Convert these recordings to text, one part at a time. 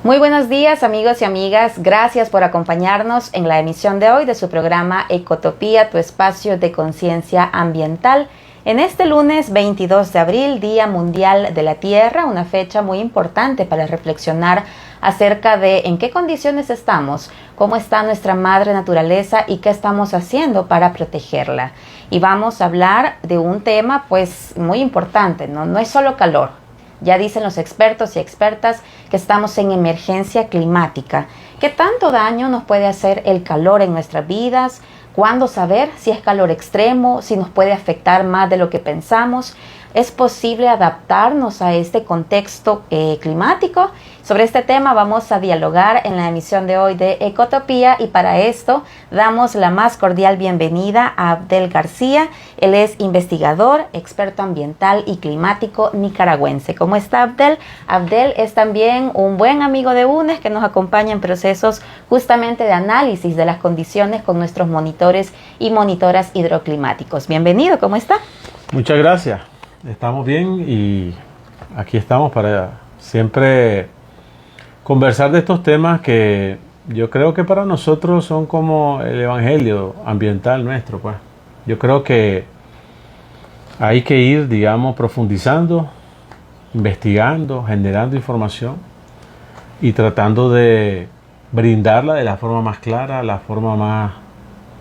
Muy buenos días, amigos y amigas. Gracias por acompañarnos en la emisión de hoy de su programa Ecotopía, tu espacio de conciencia ambiental. En este lunes 22 de abril, Día Mundial de la Tierra, una fecha muy importante para reflexionar acerca de en qué condiciones estamos, cómo está nuestra madre naturaleza y qué estamos haciendo para protegerla. Y vamos a hablar de un tema pues muy importante, no es solo calor. Ya dicen los expertos y expertas que estamos en emergencia climática. ¿Qué tanto daño nos puede hacer el calor en nuestras vidas? ¿Cuándo saber si es calor extremo? ¿Si nos puede afectar más de lo que pensamos? ¿Es posible adaptarnos a este contexto climático? Sobre este tema vamos a dialogar en la emisión de hoy de Ecotopía y para esto damos la más cordial bienvenida a Abdel García. Él es investigador, experto ambiental y climático nicaragüense. ¿Cómo está Abdel? Abdel es también un buen amigo de UNES que nos acompaña en procesos justamente de análisis de las condiciones con nuestros monitores y monitoras hidroclimáticos. Bienvenido, ¿cómo está? Muchas gracias. Estamos bien y aquí estamos para siempre conversar de estos temas que yo creo que para nosotros son como el evangelio ambiental nuestro, pues. Yo creo que hay que ir, digamos, profundizando, investigando, generando información y tratando de brindarla de la forma más clara, la forma más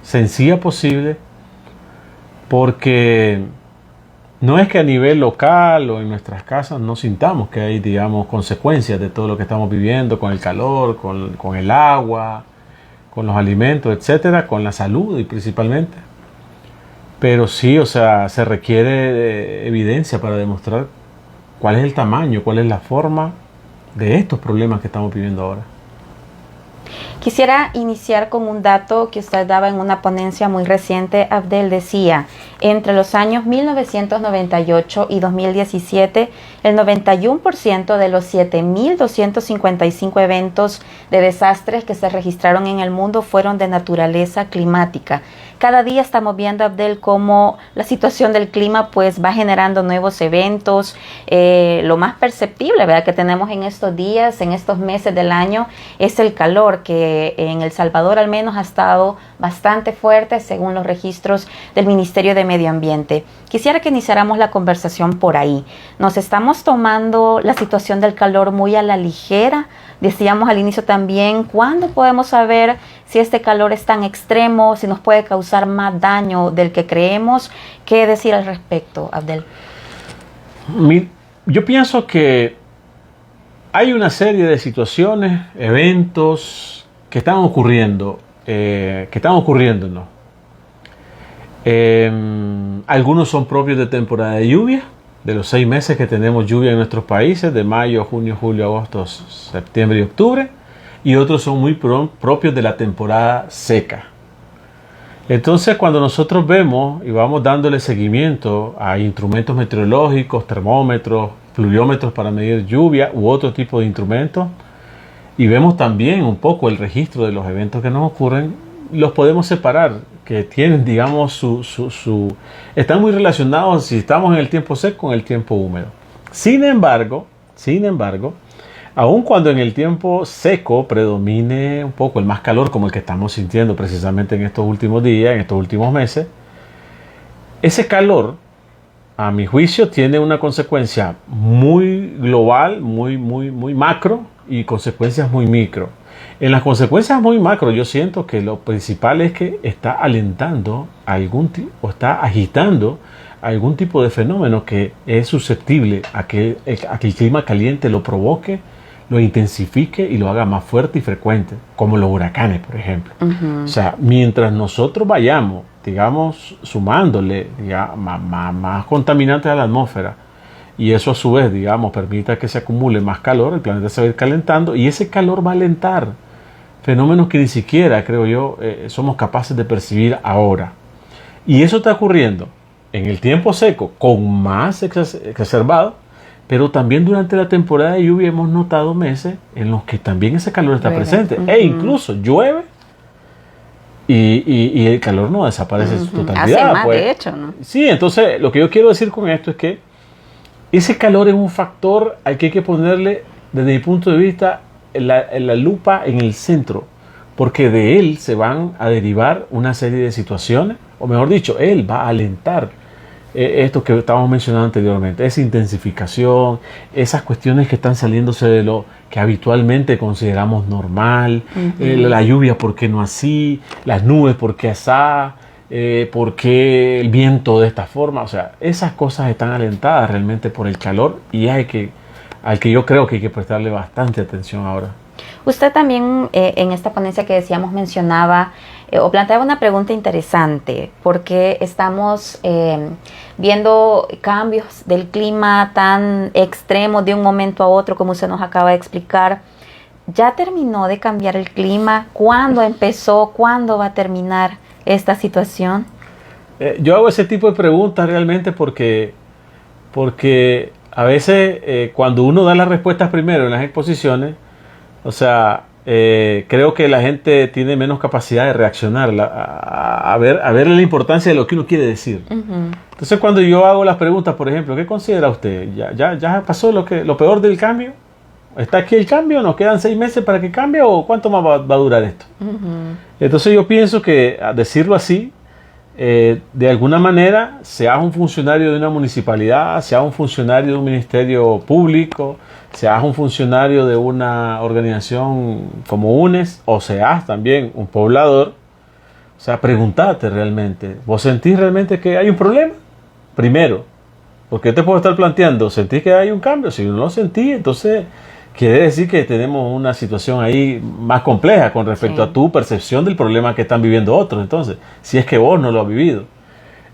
sencilla posible, porque no es que a nivel local o en nuestras casas no sintamos que hay, digamos, consecuencias de todo lo que estamos viviendo con el calor, con el agua, con los alimentos, etcétera, con la salud y principalmente. Pero sí, o sea, se requiere de evidencia para demostrar cuál es el tamaño, cuál es la forma de estos problemas que estamos viviendo ahora. Quisiera iniciar con un dato que usted daba en una ponencia muy reciente. Abdel decía, entre los años 1998 y 2017, el 91% de los 7.255 eventos de desastres que se registraron en el mundo fueron de naturaleza climática. Cada día estamos viendo, Abdel, cómo la situación del clima pues va generando nuevos eventos. Lo más perceptible, ¿verdad?, que tenemos en estos días, en estos meses del año, es el calor que en El Salvador al menos ha estado bastante fuerte según los registros del Ministerio de Medio Ambiente. Quisiera que iniciáramos la conversación por ahí. ¿Nos estamos tomando la situación del calor muy a la ligera? Decíamos al inicio también, ¿cuándo podemos saber si este calor es tan extremo, si nos puede causar más daño del que creemos? ¿Qué decir al respecto, Abdel? Yo pienso que hay una serie de situaciones, eventos que están ocurriendo, ¿no? Algunos son propios de temporada de lluvia, de los 6 meses que tenemos lluvia en nuestros países, de mayo, junio, julio, agosto, septiembre y octubre, y otros son muy propios de la temporada seca. Entonces, cuando nosotros vemos y vamos dándole seguimiento a instrumentos meteorológicos, termómetros, pluviómetros para medir lluvia u otro tipo de instrumentos, y vemos también un poco el registro de los eventos que nos ocurren, los podemos separar, que tienen, digamos, están muy relacionados si estamos en el tiempo seco con el tiempo húmedo. Sin embargo, aun cuando en el tiempo seco predomine un poco el más calor, como el que estamos sintiendo precisamente en estos últimos días, en estos últimos meses, ese calor, a mi juicio, tiene una consecuencia muy global, muy macro, y consecuencias muy micro. En las consecuencias muy macro, yo siento que lo principal es que está alentando o está agitando algún tipo de fenómeno que es susceptible a que el clima caliente lo provoque, lo intensifique y lo haga más fuerte y frecuente, como los huracanes, por ejemplo. O sea, mientras nosotros vayamos, digamos, sumándole más contaminantes a la atmósfera, y eso a su vez, digamos, permita que se acumule más calor, el planeta se va a ir calentando y ese calor va a alentar fenómenos que ni siquiera, creo yo, somos capaces de percibir ahora. Y eso está ocurriendo en el tiempo seco con más exacerbado, pero también durante la temporada de lluvia hemos notado meses en los que también ese calor está presente. E incluso llueve y el calor no desaparece en su totalidad. Hace más, pues, de hecho, ¿no? Sí, entonces lo que yo quiero decir con esto es que ese calor es un factor al que hay que ponerle, desde mi punto de vista, la lupa en el centro, porque de él se van a derivar una serie de situaciones, o mejor dicho, él va a alentar esto que estábamos mencionando anteriormente, esa intensificación, esas cuestiones que están saliéndose de lo que habitualmente consideramos normal, la lluvia, ¿por qué no así? Las nubes, ¿por qué asá? ¿Por qué el viento de esta forma? O sea, esas cosas están alentadas realmente por el calor y al que yo creo que hay que prestarle bastante atención ahora. Usted también en esta ponencia que decíamos mencionaba o planteaba una pregunta interesante, porque estamos viendo cambios del clima tan extremos de un momento a otro, como usted nos acaba de explicar. ¿Ya terminó de cambiar el clima? ¿Cuándo empezó? ¿Cuándo va a terminar esta situación? Yo hago ese tipo de preguntas realmente porque a veces cuando uno da las respuestas primero en las exposiciones, o sea, creo que la gente tiene menos capacidad de reaccionar, a ver la importancia de lo que uno quiere decir. Entonces, cuando yo hago las preguntas, por ejemplo, ¿qué considera usted? ¿Ya pasó lo peor del cambio? ¿Está aquí el cambio? ¿Nos quedan 6 meses para que cambie o cuánto más va a durar esto? Entonces, yo pienso que, a decirlo así, de alguna manera, seas un funcionario de una municipalidad, seas un funcionario de un ministerio público, seas un funcionario de una organización como UNES, o seas también un poblador, o sea, pregúntate realmente, ¿vos sentís realmente que hay un problema? Primero, porque te puedo estar planteando, ¿sentís que hay un cambio? Si no lo sentís, entonces quiere decir que tenemos una situación ahí más compleja con respecto a tu percepción del problema que están viviendo otros, entonces, si es que vos no lo has vivido.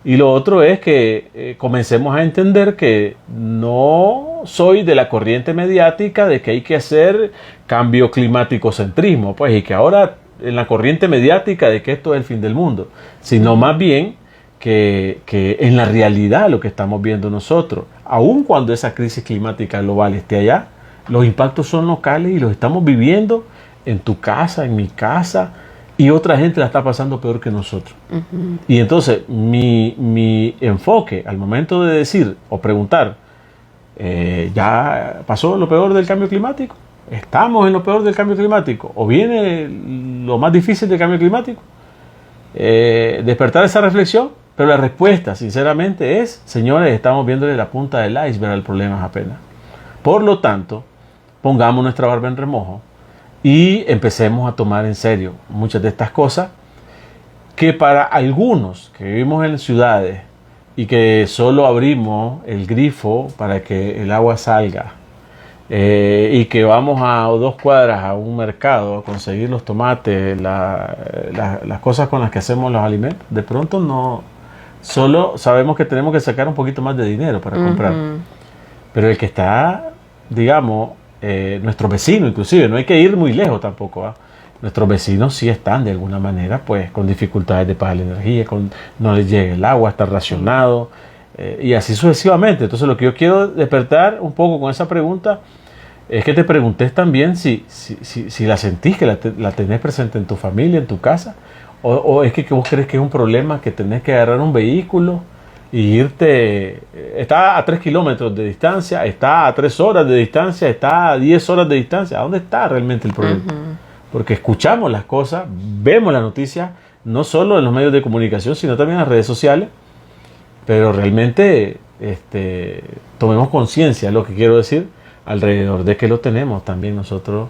Y lo otro es que comencemos a entender que no soy de la corriente mediática de que hay que hacer cambio climático centrismo, pues, y que ahora en la corriente mediática de que esto es el fin del mundo, sino más bien que en la realidad lo que estamos viendo nosotros, aun cuando esa crisis climática global esté allá, los impactos son locales y los estamos viviendo en tu casa, en mi casa, y otra gente la está pasando peor que nosotros. Y entonces mi enfoque al momento de decir o preguntar, ¿ya pasó lo peor del cambio climático? ¿Estamos en lo peor del cambio climático? ¿O viene lo más difícil del cambio climático? Despertar esa reflexión, pero la respuesta sinceramente es, señores, estamos viéndole la punta del iceberg al problema apenas. Por lo tanto, pongamos nuestra barba en remojo y empecemos a tomar en serio muchas de estas cosas que para algunos que vivimos en ciudades y que solo abrimos el grifo para que el agua salga y que vamos a 2 cuadras a un mercado a conseguir los tomates, las cosas con las que hacemos los alimentos, de pronto no, solo sabemos que tenemos que sacar un poquito más de dinero para comprar. Pero el que está, digamos, nuestros vecinos inclusive, no hay que ir muy lejos tampoco, ¿eh? Nuestros vecinos sí están de alguna manera pues con dificultades de pagar la energía, no les llega el agua, está racionado y así sucesivamente. Entonces lo que yo quiero despertar un poco con esa pregunta es que te preguntes también si la sentís, que la tenés presente en tu familia, en tu casa, o es que vos crees que es un problema que tenés que agarrar un vehículo y irte, está a 3 kilómetros de distancia, está a 3 horas de distancia, está a 10 horas de distancia. ¿A dónde está realmente el problema? Porque escuchamos las cosas, vemos las noticias, no solo en los medios de comunicación, sino también en las redes sociales, pero realmente tomemos conciencia, es lo que quiero decir, alrededor de que lo tenemos también nosotros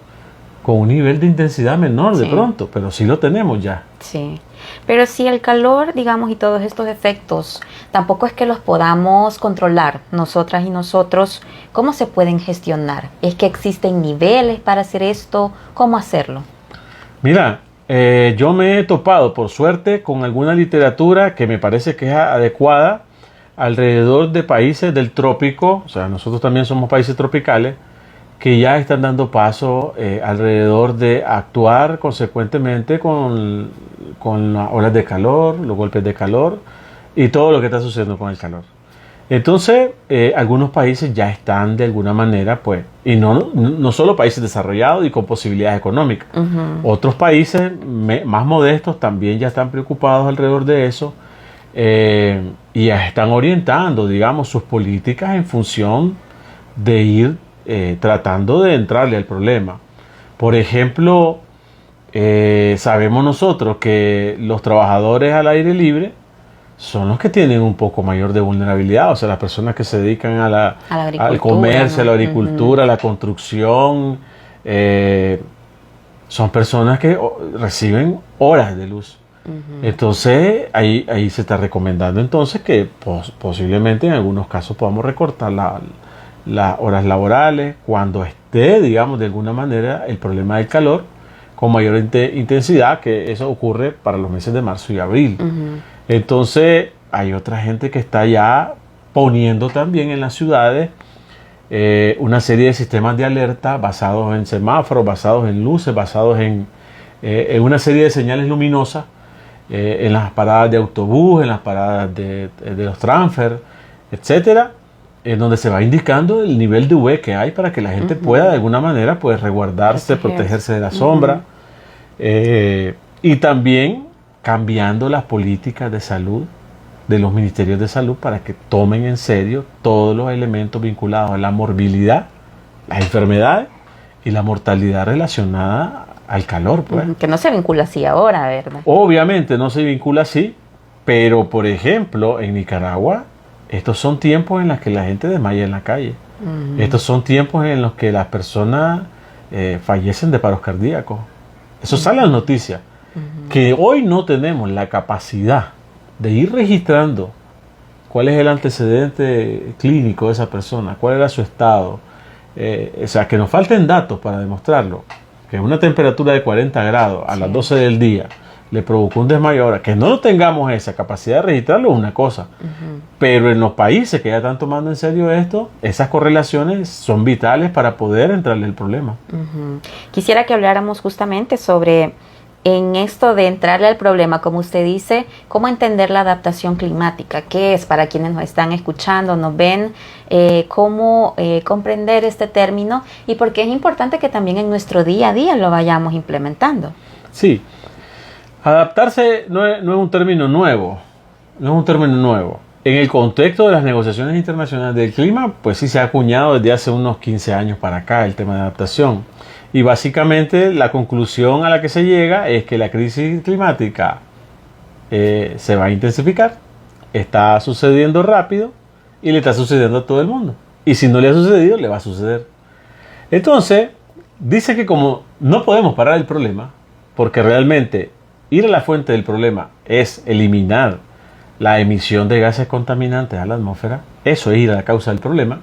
con un nivel de intensidad menor de pronto, pero sí lo tenemos ya. Sí. Pero si el calor, digamos, y todos estos efectos, tampoco es que los podamos controlar nosotras y nosotros, ¿cómo se pueden gestionar? ¿Es que existen niveles para hacer esto? ¿Cómo hacerlo? Mira, yo me he topado, por suerte, con alguna literatura que me parece que es adecuada alrededor de países del trópico, o sea, nosotros también somos países tropicales, que ya están dando paso alrededor de actuar consecuentemente con las olas de calor, los golpes de calor y todo lo que está sucediendo con el calor. Entonces, algunos países ya están de alguna manera, pues, y no solo países desarrollados y con posibilidades económicas. Otros países más modestos también ya están preocupados alrededor de eso y ya están orientando, digamos, sus políticas en función de ir tratando de entrarle al problema. Por ejemplo, sabemos nosotros que los trabajadores al aire libre son los que tienen un poco mayor de vulnerabilidad, o sea, las personas que se dedican al comercio, a la agricultura, a la construcción, son personas que reciben horas de luz. Entonces, ahí se está recomendando entonces que posiblemente en algunos casos podamos recortar las horas laborales cuando esté, digamos, de alguna manera el problema del calor con mayor intensidad, que eso ocurre para los meses de marzo y abril. Entonces, hay otra gente que está ya poniendo también en las ciudades una serie de sistemas de alerta basados en semáforos, basados en luces, basados en una serie de señales luminosas en las paradas de autobús, en las paradas de los transfer, etcétera, en donde se va indicando el nivel de UV que hay para que la gente pueda de alguna manera pues resguardarse, protegerse de la sombra, y también cambiando las políticas de salud de los ministerios de salud para que tomen en serio todos los elementos vinculados a la morbilidad, las enfermedades y la mortalidad relacionada al calor, pues. Que no se vincula así ahora, ¿verdad? Obviamente no se vincula así, pero por ejemplo en Nicaragua estos son tiempos en los que la gente desmaya en la calle. Estos son tiempos en los que las personas fallecen de paros cardíacos. Eso sale en las noticias. Que hoy no tenemos la capacidad de ir registrando cuál es el antecedente clínico de esa persona, cuál era su estado. O sea, que nos falten datos para demostrarlo. Que una temperatura de 40 grados a las 12 del día le provocó un desmayo. Ahora, que no tengamos esa capacidad de registrarlo es una cosa. Pero en los países que ya están tomando en serio esto, esas correlaciones son vitales para poder entrarle el problema. Quisiera que habláramos justamente sobre, en esto de entrarle al problema, como usted dice, cómo entender la adaptación climática, qué es para quienes nos están escuchando, nos ven, cómo comprender este término y por qué es importante que también en nuestro día a día lo vayamos implementando. Sí, adaptarse no es un término nuevo, no es un término nuevo. En el contexto de las negociaciones internacionales del clima, pues sí se ha acuñado desde hace unos 15 años para acá el tema de adaptación. Y básicamente la conclusión a la que se llega es que la crisis climática se va a intensificar, está sucediendo rápido y le está sucediendo a todo el mundo. Y si no le ha sucedido, le va a suceder. Entonces, dice que como no podemos parar el problema, porque realmente ir a la fuente del problema es eliminar la emisión de gases contaminantes a la atmósfera, eso es ir a la causa del problema.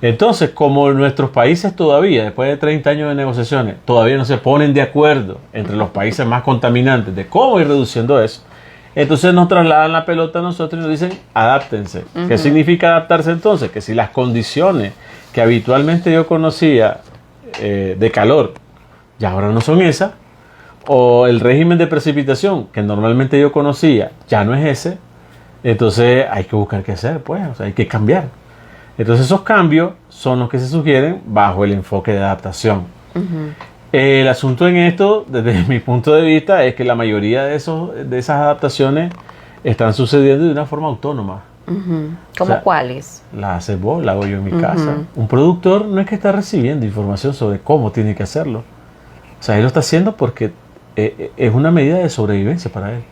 Entonces, como nuestros países todavía, después de 30 años de negociaciones, todavía no se ponen de acuerdo entre los países más contaminantes de cómo ir reduciendo eso, entonces nos trasladan la pelota a nosotros y nos dicen, adáptense. ¿Qué significa adaptarse entonces? Que si las condiciones que habitualmente yo conocía de calor, ya ahora no son esas, o el régimen de precipitación que normalmente yo conocía, ya no es ese, entonces hay que buscar qué hacer, pues, o sea, hay que cambiar. Entonces esos cambios son los que se sugieren bajo el enfoque de adaptación. El asunto en esto, desde mi punto de vista, es que la mayoría de esas adaptaciones están sucediendo de una forma autónoma. ¿Cómo cuáles? La hace vos, la hago yo en mi casa. Un productor no es que está recibiendo información sobre cómo tiene que hacerlo. O sea, él lo está haciendo porque es una medida de sobrevivencia para él.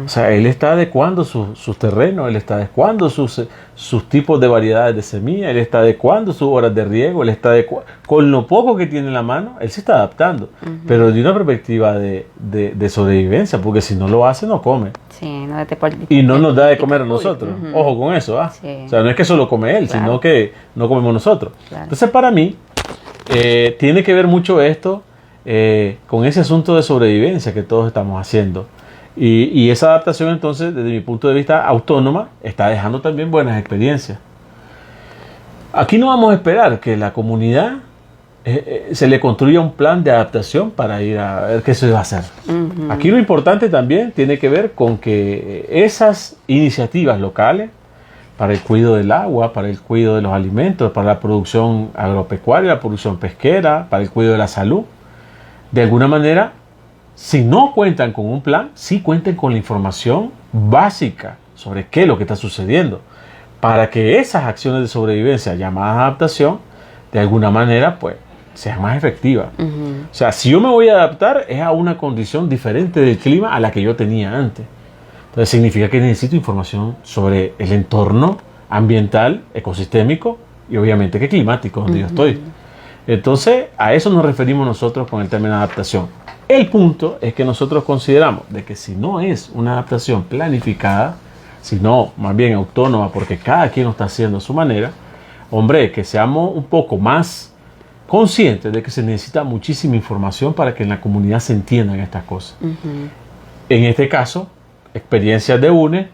O sea, él está adecuando sus terrenos, él está adecuando sus tipos de variedades de semilla, él está adecuando sus horas de riego, él está con lo poco que tiene en la mano, él se está adaptando, pero de una perspectiva de sobrevivencia, porque si no lo hace, no come. Sí, y no nos da de comer a nosotros. Ojo con eso, ¿ah? Sí. O sea, no es que solo come él, sino que no comemos nosotros. Entonces, para mí, tiene que ver mucho esto con ese asunto de sobrevivencia que todos estamos haciendo. Y esa adaptación entonces, desde mi punto de vista autónoma, está dejando también buenas experiencias. Aquí no vamos a esperar que la comunidad se le construya un plan de adaptación para ir a ver qué se va a hacer. Aquí lo importante también tiene que ver con que esas iniciativas locales para el cuidado del agua, para el cuidado de los alimentos, para la producción agropecuaria, la producción pesquera, para el cuidado de la salud, de alguna manera, si no cuentan con un plan, sí cuenten con la información básica sobre qué es lo que está sucediendo, para que esas acciones de sobrevivencia llamadas adaptación, de alguna manera, pues, sean más efectivas. O sea, si yo me voy a adaptar es a una condición diferente del clima a la que yo tenía antes. Entonces significa que necesito información sobre el entorno ambiental, ecosistémico y obviamente que climático donde yo estoy. Entonces a eso nos referimos nosotros con el término adaptación. El punto es que nosotros consideramos de que si no es una adaptación planificada, sino más bien autónoma porque cada quien lo está haciendo a su manera, hombre, que seamos un poco más conscientes de que se necesita muchísima información para que en la comunidad se entiendan estas cosas. En este caso, experiencias de UNE,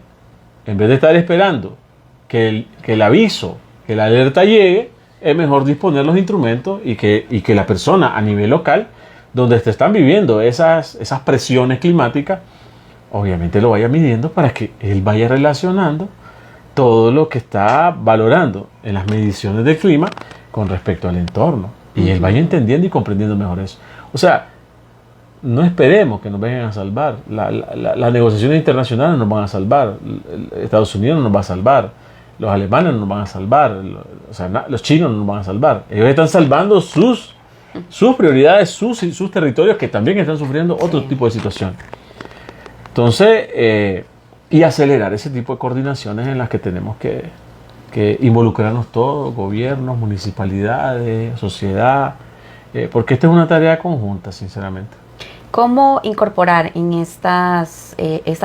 en vez de estar esperando que el aviso, que la alerta llegue, es mejor disponer los instrumentos y que la persona a nivel local, donde se están viviendo esas presiones climáticas, obviamente lo vaya midiendo para que él vaya relacionando todo lo que está valorando en las mediciones del clima con respecto al entorno. Y él vaya entendiendo y comprendiendo mejor eso. O sea, no esperemos que nos vengan a salvar. Las negociaciones internacionales nos van a salvar. Estados Unidos no nos va a salvar. Los alemanes no nos van a salvar. O sea, los chinos no nos van a salvar. Ellos están salvando sus prioridades, sus territorios que también están sufriendo otro tipo de situación. Entonces, y acelerar ese tipo de coordinaciones en las que tenemos que involucrarnos todos, gobiernos, municipalidades, sociedad, porque esta es una tarea conjunta, sinceramente. ¿Cómo incorporar en esta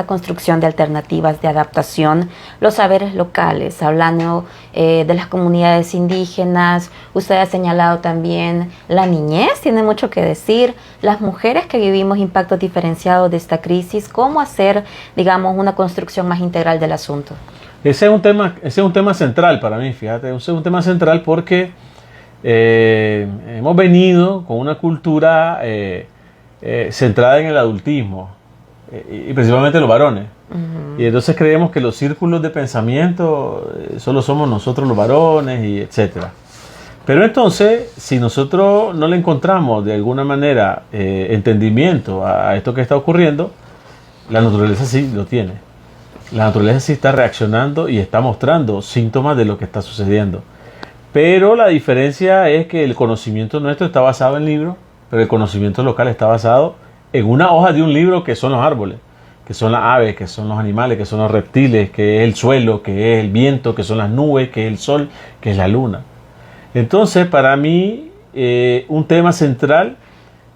construcción de alternativas de adaptación los saberes locales? Hablando de las comunidades indígenas, usted ha señalado también la niñez, tiene mucho que decir, las mujeres que vivimos impactos diferenciados de esta crisis, ¿cómo hacer, digamos, una construcción más integral del asunto? Ese es un tema central para mí, fíjate, ese es un tema central porque hemos venido con una cultura centrada en el adultismo y principalmente los varones. Y entonces creemos que los círculos de pensamiento solo somos nosotros los varones y etcétera. Pero entonces, si nosotros no le encontramos de alguna manera entendimiento a esto que está ocurriendo, la naturaleza sí lo tiene. La naturaleza sí está reaccionando y está mostrando síntomas de lo que está sucediendo. Pero la diferencia es que el conocimiento nuestro está basado en libros, pero el conocimiento local está basado en una hoja de un libro que son los árboles, que son las aves, que son los animales, que son los reptiles, que es el suelo, que es el viento, que son las nubes, que es el sol, que es la luna. Entonces, para mí, un tema central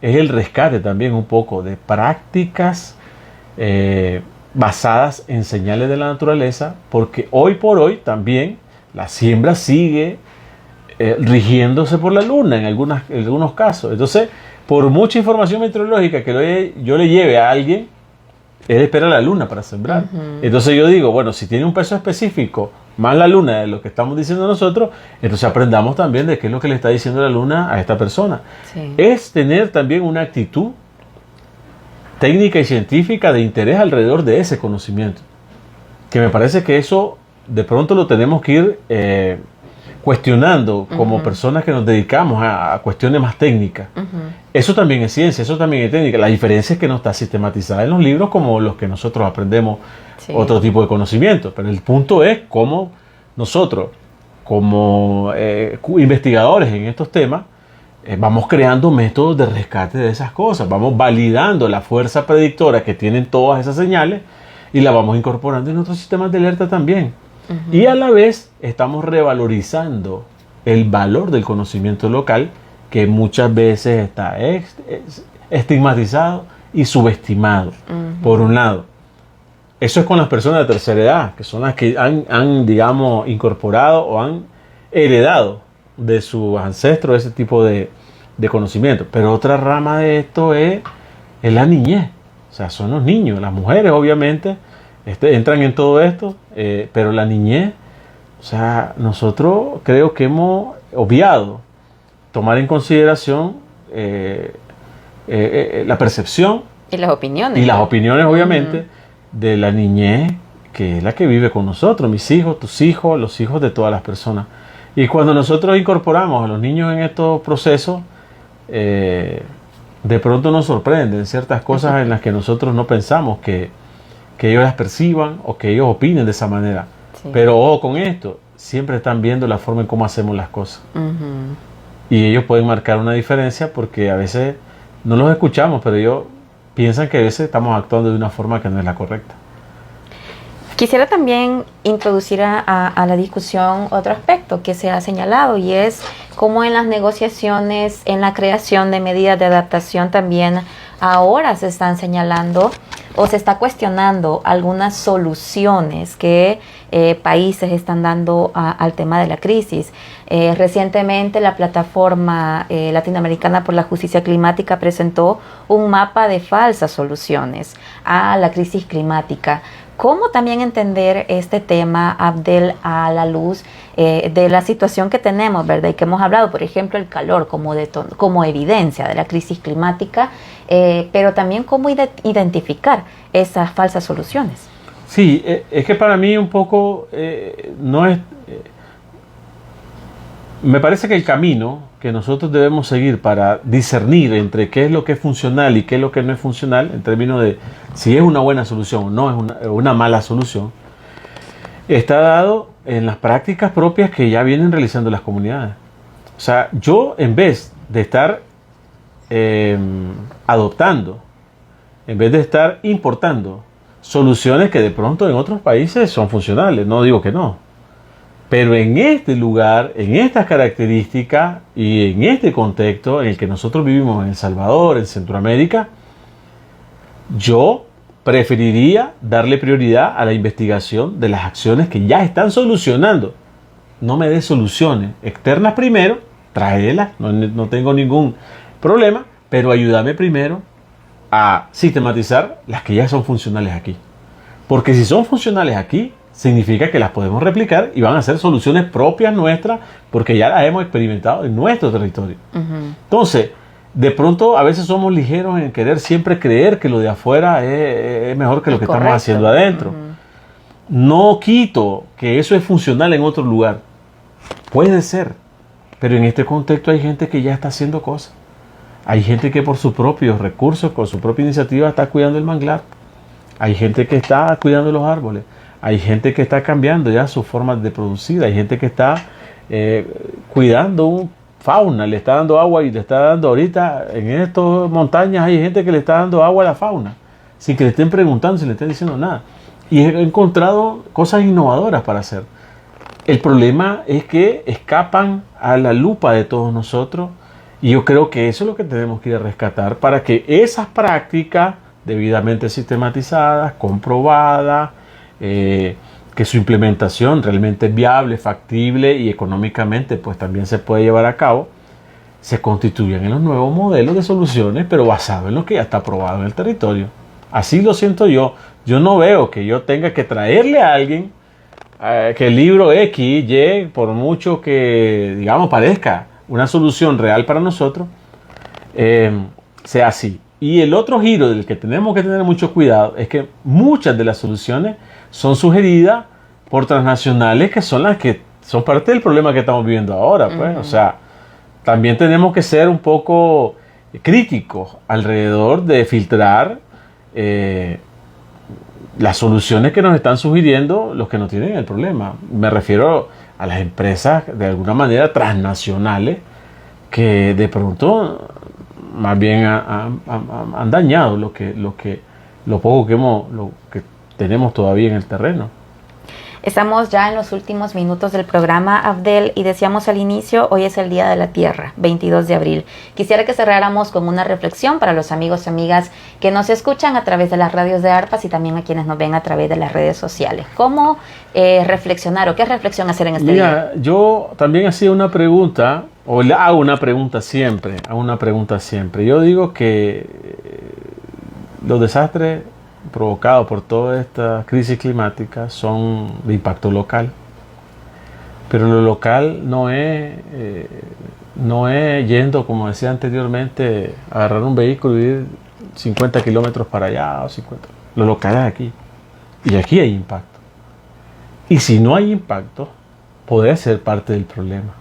es el rescate también un poco de prácticas basadas en señales de la naturaleza, porque hoy por hoy también la siembra sigue rigiéndose por la luna en algunos casos. Entonces, por mucha información meteorológica que yo le lleve a alguien, él espera la luna para sembrar. Entonces yo digo, bueno, si tiene un peso específico más la luna de lo que estamos diciendo nosotros, entonces aprendamos también de qué es lo que le está diciendo la luna a esta persona. Sí. Es tener también una actitud técnica y científica de interés alrededor de ese conocimiento, que me parece que eso de pronto lo tenemos que ir cuestionando como personas que nos dedicamos a cuestiones más técnicas. Eso también es ciencia, eso también es técnica. La diferencia es que no está sistematizada en los libros como los que nosotros aprendemos otro tipo de conocimiento, pero el punto es cómo nosotros como investigadores en estos temas vamos creando métodos de rescate de esas cosas, vamos validando la fuerza predictora que tienen todas esas señales y la vamos incorporando en otros sistemas de alerta también. Y a la vez estamos revalorizando el valor del conocimiento local que muchas veces está estigmatizado y subestimado, por un lado. Eso es con las personas de tercera edad, que son las que han digamos, incorporado o han heredado de sus ancestros ese tipo de conocimiento. Pero otra rama de esto es la niñez. O sea, son los niños. Las mujeres, obviamente, entran en todo esto, pero la niñez, o sea, nosotros creo que hemos obviado tomar en consideración la percepción y las opiniones. Y las opiniones, obviamente, de la niñez, que es la que vive con nosotros, mis hijos, tus hijos, los hijos de todas las personas. Y cuando nosotros incorporamos a los niños en estos procesos, de pronto nos sorprenden ciertas cosas en las que nosotros no pensamos que ellos las perciban o que ellos opinen de esa manera. Sí. Pero ojo con esto, siempre están viendo la forma en cómo hacemos las cosas. Y ellos pueden marcar una diferencia porque a veces no los escuchamos, pero ellos piensan que a veces estamos actuando de una forma que no es la correcta. Quisiera también introducir a la discusión otro aspecto que se ha señalado, y es cómo en las negociaciones, en la creación de medidas de adaptación también ahora se están señalando o se está cuestionando algunas soluciones que países están dando al tema de la crisis. Recientemente la plataforma latinoamericana por la justicia climática presentó un mapa de falsas soluciones a la crisis climática. ¿Cómo también entender este tema, Abdel, a la luz de la situación que tenemos, ¿verdad? Y que hemos hablado, por ejemplo, el calor como evidencia de la crisis climática, pero también cómo identificar esas falsas soluciones? Sí, es que para mí un poco no es... me parece que el camino que nosotros debemos seguir para discernir entre qué es lo que es funcional y qué es lo que no es funcional, en términos de si es una buena solución o no es una mala solución, está dado en las prácticas propias que ya vienen realizando las comunidades. O sea, yo en vez de estar adoptando, en vez de estar importando soluciones que de pronto en otros países son funcionales, no digo que no, pero en este lugar, en estas características y en este contexto en el que nosotros vivimos en El Salvador, en Centroamérica, yo preferiría darle prioridad a la investigación de las acciones que ya están solucionando. No me dé soluciones externas primero, tráelas, no tengo ningún problema, pero ayúdame primero a sistematizar las que ya son funcionales aquí. Porque si son funcionales aquí, significa que las podemos replicar y van a ser soluciones propias nuestras porque ya las hemos experimentado en nuestro territorio. Entonces, de pronto a veces somos ligeros en querer siempre creer que lo de afuera es mejor que lo que estamos haciendo adentro. No quito que eso es funcional en otro lugar. Puede ser, pero en este contexto hay gente que ya está haciendo cosas. Hay gente que por sus propios recursos, con su propia iniciativa está cuidando el manglar. Hay gente que está cuidando los árboles. Hay gente que está cambiando ya sus formas de producir. Hay gente que está cuidando fauna, le está dando agua y le está dando ahorita en estas montañas hay gente que le está dando agua a la fauna sin que le estén preguntando, sin le estén diciendo nada. Y he encontrado cosas innovadoras para hacer. El problema es que escapan a la lupa de todos nosotros y yo creo que eso es lo que tenemos que ir a rescatar para que esas prácticas debidamente sistematizadas, comprobadas, que su implementación realmente es viable, factible y económicamente pues también se puede llevar a cabo, se constituyan en los nuevos modelos de soluciones, pero basado en lo que ya está aprobado en el territorio. Así lo siento yo. Yo no veo que yo tenga que traerle a alguien que el libro X, Y, por mucho que digamos parezca una solución real para nosotros, sea así. Y el otro giro del que tenemos que tener mucho cuidado es que muchas de las soluciones son sugeridas por transnacionales que son las que son parte del problema que estamos viviendo ahora. Pues. O sea, también tenemos que ser un poco críticos alrededor de filtrar las soluciones que nos están sugiriendo los que no tienen el problema. Me refiero a las empresas de alguna manera transnacionales que de pronto más bien han dañado lo poco que tenemos todavía en el terreno. Estamos ya en los últimos minutos del programa, Abdel, y decíamos al inicio, hoy es el Día de la Tierra, 22 de abril. Quisiera que cerráramos con una reflexión para los amigos y amigas que nos escuchan a través de las radios de ARPAS y también a quienes nos ven a través de las redes sociales. ¿Cómo reflexionar o qué reflexión hacer en este día? Yo también hacía una pregunta, o le hago una pregunta siempre, Yo digo que los desastres provocados por toda esta crisis climática son de impacto local, pero lo local no es yendo, como decía anteriormente, agarrar un vehículo y ir 50 kilómetros para allá o 50. Lo local es aquí y aquí hay impacto, y si no hay impacto puede ser parte del problema.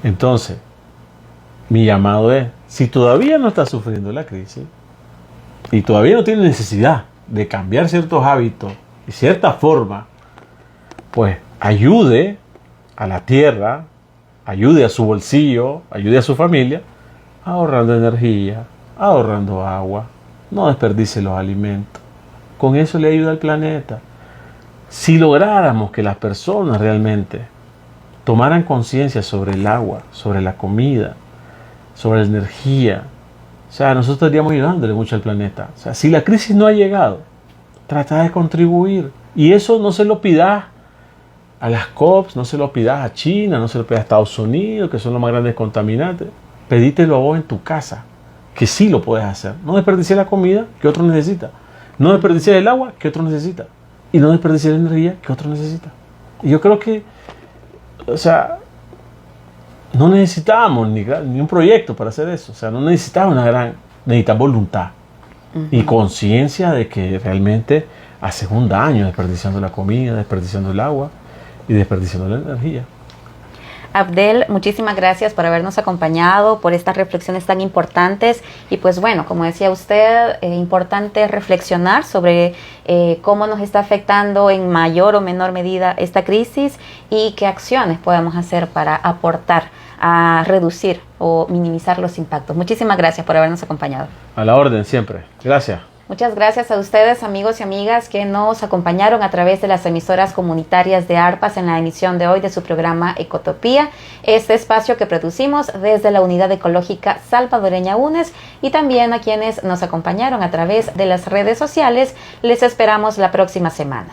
Entonces mi llamado es, si todavía no está sufriendo la crisis y todavía no tiene necesidad de cambiar ciertos hábitos y cierta forma, pues ayude a la tierra ayude a su bolsillo, ayude a su familia, ahorrando energía, ahorrando agua, no desperdicie los alimentos. Con eso le ayuda al planeta. Si lográramos que las personas realmente tomaran conciencia sobre el agua, sobre la comida, sobre la energía, o sea, nosotros estaríamos ayudándole mucho al planeta. O sea, si la crisis no ha llegado, trata de contribuir. Y eso no se lo pidas a las COPs, no se lo pidas a China, no se lo pidas a Estados Unidos, que son los más grandes contaminantes. Pedítelo a vos en tu casa, que sí lo puedes hacer. No desperdicies la comida que otro necesita. No desperdicies el agua que otro necesita. Y no desperdicies la energía que otro necesita. Y yo creo que, o sea, no necesitamos ni un proyecto para hacer eso. O sea, no necesitamos necesitamos voluntad y conciencia de que realmente haces un daño desperdiciando la comida, desperdiciando el agua y desperdiciando la energía. Abdel, muchísimas gracias por habernos acompañado, por estas reflexiones tan importantes. Y pues bueno, como decía usted, importante reflexionar sobre cómo nos está afectando en mayor o menor medida esta crisis y qué acciones podemos hacer para aportar a reducir o minimizar los impactos. Muchísimas gracias por habernos acompañado. A la orden siempre. Gracias. Muchas gracias a ustedes, amigos y amigas, que nos acompañaron a través de las emisoras comunitarias de ARPAS en la emisión de hoy de su programa Ecotopía, este espacio que producimos desde la Unidad Ecológica Salvadoreña UNES, y también a quienes nos acompañaron a través de las redes sociales. Les esperamos la próxima semana.